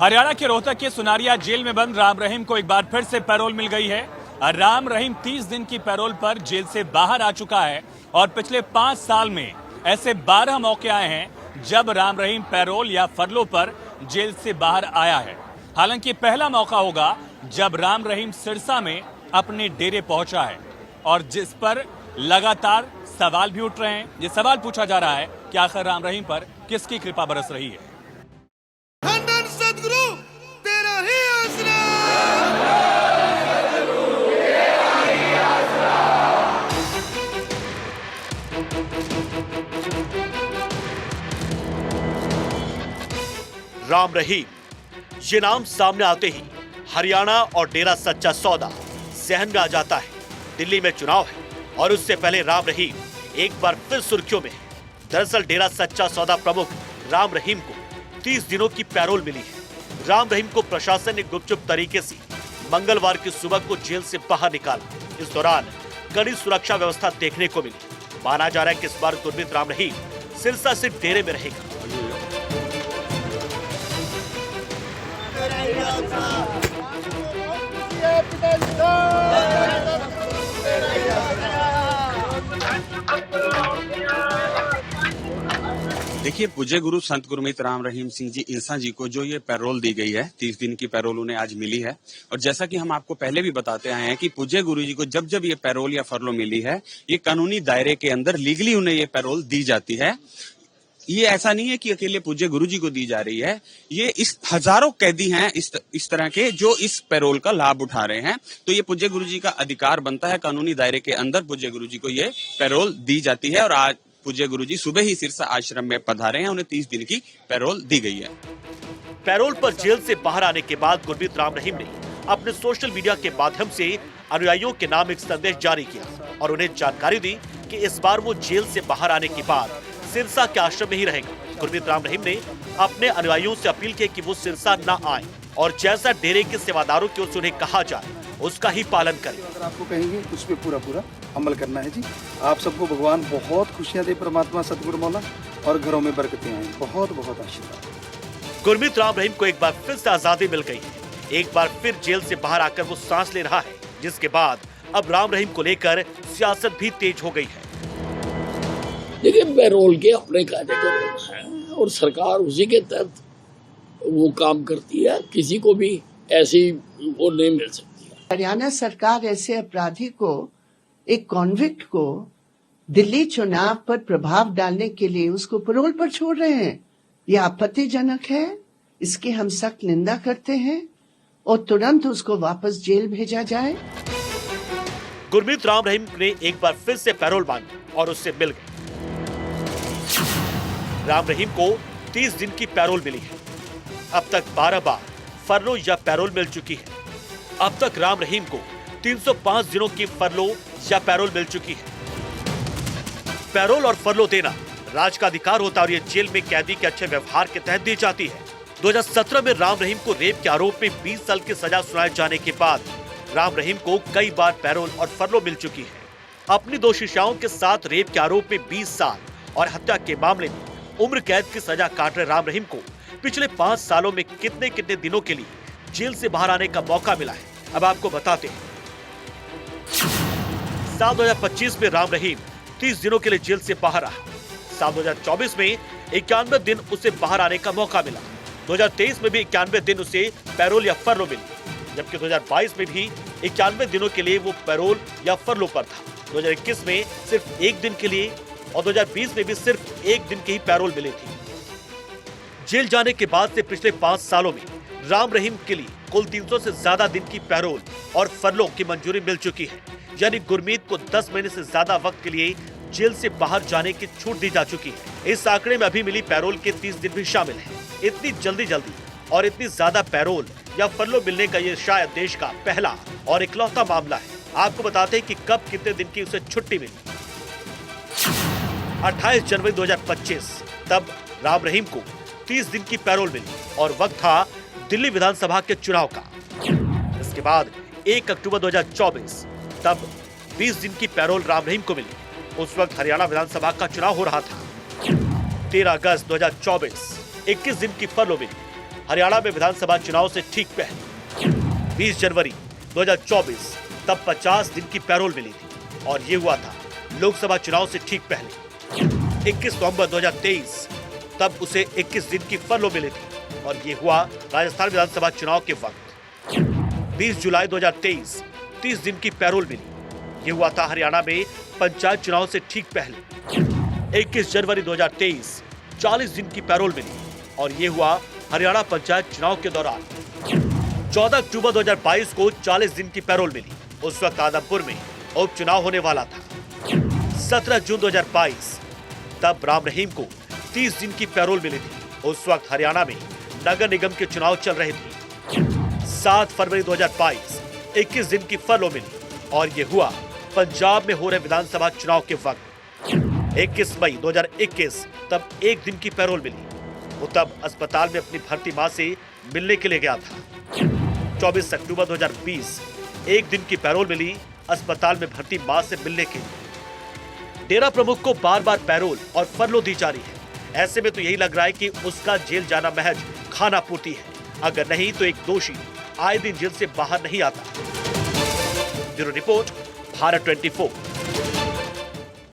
हरियाणा के रोहतक के सुनारिया जेल में बंद राम रहीम को एक बार फिर से पैरोल मिल गई है। राम रहीम 30 दिन की पैरोल पर जेल से बाहर आ चुका है और पिछले 5 साल में ऐसे 12 मौके आए हैं जब राम रहीम पैरोल या फरलो पर जेल से बाहर आया है। हालांकि पहला मौका होगा जब राम रहीम सिरसा में अपने डेरे पहुंचा है और जिस पर लगातार सवाल भी उठ रहे हैं। ये सवाल पूछा जा रहा है कि आखिर राम रहीम पर किसकी कृपा बरस रही है। सतगुरु तेरा ही आसरा। राम रहीम, ये नाम सामने आते ही हरियाणा और डेरा सच्चा सौदा जहन में आ जाता है। दिल्ली में चुनाव है और उससे पहले राम रहीम एक बार फिर सुर्खियों में है। दरअसल डेरा सच्चा सौदा प्रमुख राम रहीम को 30 दिनों की पैरोल मिली है। राम रहीम को प्रशासन ने गुपचुप तरीके से मंगलवार की सुबह को जेल से बाहर निकाला। इस दौरान कड़ी सुरक्षा व्यवस्था देखने को मिली। माना जा रहा है कि इस बार गुरमीत राम रहीम सिरसा से डेरे में रहेगा। देखिए, पूज्य गुरु संत गुरमीत राम रहीम सिंह जी इंसा जी को जो ये पैरोल दी गई है, 30 दिन की पैरोल उन्हें आज मिली है। और जैसा कि हम आपको पहले भी बताते आए हैं कि पूज्य गुरु जी को जब जब ये पैरोल या फरलो मिली है, ये कानूनी दायरे के अंदर लीगली उन्हें ये पैरोल दी जाती है। ये ऐसा नहीं है कि अकेले पूज्य गुरु जी को दी जा रही है। ये इस हजारों कैदी हैं इस तरह के जो इस पैरोल का लाभ उठा रहे हैं। तो ये पूज्य गुरु जी का अधिकार बनता है, कानूनी दायरे के अंदर पूज्य गुरु जी को ये पैरोल दी जाती है। और आज पूज्य गुरु जी सुबह ही सिरसा आश्रम में पधारे हैं, उन्हें 30 दिन की पैरोल दी गई है। पैरोल पर जेल से बाहर आने के बाद गुरमीत राम रहीम ने अपने सोशल मीडिया के माध्यम से अनुयायियों के नाम एक संदेश जारी किया और उन्हें जानकारी दी कि इस बार वो जेल से बाहर आने के बाद सिरसा के आश्रम में ही रहेगा। गुरमीत राम रहीम ने अपने अनुयायियों से अपील की कि वो सिरसा न आए और जैसा डेरे के सेवादारों की ओर से उन्हें कहा जाए उसका ही पालन करें। अगर आपको कहेंगे उस पे पूरा अमल करना है जी। आप सबको भगवान बहुत खुशियां दे, परमात्मा सतगुरु मौला, और घरों में बरकतें आए। बहुत बहुत आशीर्वाद। गुरमीत राम रहीम को एक बार फिर से आजादी मिल गई है। एक बार फिर जेल से बाहर आकर वो सांस ले रहा है, जिसके बाद अब राम रहीम को लेकर सियासत भी तेज हो गई है। देखिए, पैरोल के अपने कार्यक्रम हैं और सरकार उसी के तहत वो काम करती है। किसी को भी ऐसी वो नहीं मिल सकती है। हरियाणा सरकार ऐसे अपराधी को, एक कॉन्विक्ट को दिल्ली चुनाव पर प्रभाव डालने के लिए उसको पैरोल पर छोड़ रहे हैं। यह आपत्तिजनक है। इसकी हम सख्त निंदा करते हैं और तुरंत उसको वापस जेल भेजा जाए। गुरमीत राम रहीम ने एक बार फिर से पैरोल मांगी और उससे मिल गई। राम रहीम को 30 दिन की पैरोल मिली है। अब तक 12 बार फरलो या पैरोल मिल चुकी है। अब तक राम रहीम को 305 दिनों की फरलो या पैरोल मिल चुकी है। पैरोल और फरलो देना राज का अधिकार होता है और ये जेल में कैदी के अच्छे व्यवहार के तहत दी जाती है। 2017 में राम रहीम को रेप के आरोप में 20 साल की सजा सुनाए जाने के बाद राम रहीम को कई बार पैरोल और फरलो मिल चुकी है। अपनी 2 शिष्याओं के साथ रेप के आरोप में 20 साल और हत्या के मामले में उम्र कैद की सजा काट रहे राम रहीम को पिछले 5 सालों में कितने दिनों के लिए जेल से बाहर आने का मौका मिला है, अब आपको बताते हैं। साल 2025 में राम रहीम 30 दिनों के लिए जेल से बाहर रहा। साल 2024 में 91 दिन उसे बाहर आने का मौका मिला। 2023 में भी 91 दिन उसे पैरोल या फरलो मिली, जबकि 2022 में भी 91 दिनों के लिए वो पैरोल या फरलो पर था। 2021 में सिर्फ 1 दिन के लिए और 2020 में भी सिर्फ 1 दिन की ही पैरोल मिली थी। जेल जाने के बाद से पिछले 5 सालों में राम रहीम के लिए कुल 300 से ज्यादा दिन की पैरोल और फरलो की मंजूरी मिल चुकी है। यानी गुरमीत को 10 महीने से ज्यादा वक्त के लिए जेल से बाहर जाने की छूट दी जा चुकी है। इस आंकड़े में अभी मिली पैरोल के 30 दिन भी शामिल हैं। इतनी जल्दी और इतनी ज्यादा पैरोल या फरलो मिलने का ये शायद देश का पहला और इकलौता मामला है। आपको बताते हैं कि कब कितने दिन की उसे छुट्टी मिली। 28 जनवरी 2025 तब राम रहीम को 30 दिन की पैरोल मिली और वक्त था दिल्ली विधानसभा के चुनाव का। इसके बाद 1 अक्टूबर 2024 तब 20 दिन की पैरोल राम रहीम को मिली। उस वक्त हरियाणा विधानसभा का चुनाव हो रहा था। 13 अगस्त 2024 21 दिन की फरलो मिली। हरियाणा में विधानसभा चुनाव से ठीक पहले 20 जनवरी 2024 तब 50 दिन की पैरोल मिली थी और ये हुआ था लोकसभा चुनाव से ठीक पहले। 21 नवंबर 2023 तब उसे 21 दिन की फरलो मिली थी और ये हुआ राजस्थान विधानसभा चुनाव के वक्त। 20 जुलाई 2023 30 दिन की पैरोल मिली, ये हुआ था हरियाणा में पंचायत चुनाव से ठीक पहले। 21 जनवरी 2023 40 दिन की पैरोल मिली और ये हुआ हरियाणा पंचायत चुनाव के दौरान। 14 अक्टूबर 2022 को 40 दिन की पैरोल मिली, उस वक्त आदमपुर में उपचुनाव होने वाला था। 17 जून 2022 तब राम रहीम को 30 दिन की पैरोल मिली थी, उस वक्त हरियाणा में नगर निगम के चुनाव चल रहे थे। 7 फरवरी 2022 21 दिन की फरलो मिली और ये हुआ पंजाब में हो रहे विधानसभा चुनाव के वक्त। 21 मई 2021 तब 1 दिन की पैरोल मिली, वो तब अस्पताल में अपनी भर्ती मां से मिलने के लिए गया था। 24 अक्टूबर 2020 1 दिन की पैरोल मिली, अस्पताल में भर्ती मां से मिलने के लिए। डेरा प्रमुख को बार बार पैरोल और फरलो दी जा रही है, ऐसे में तो यही लग रहा है कि उसका जेल जाना महज खाना पूर्ति है, अगर नहीं तो एक दोषी आए दिन जेल से बाहर नहीं आता। Bureau report, Bharat 24।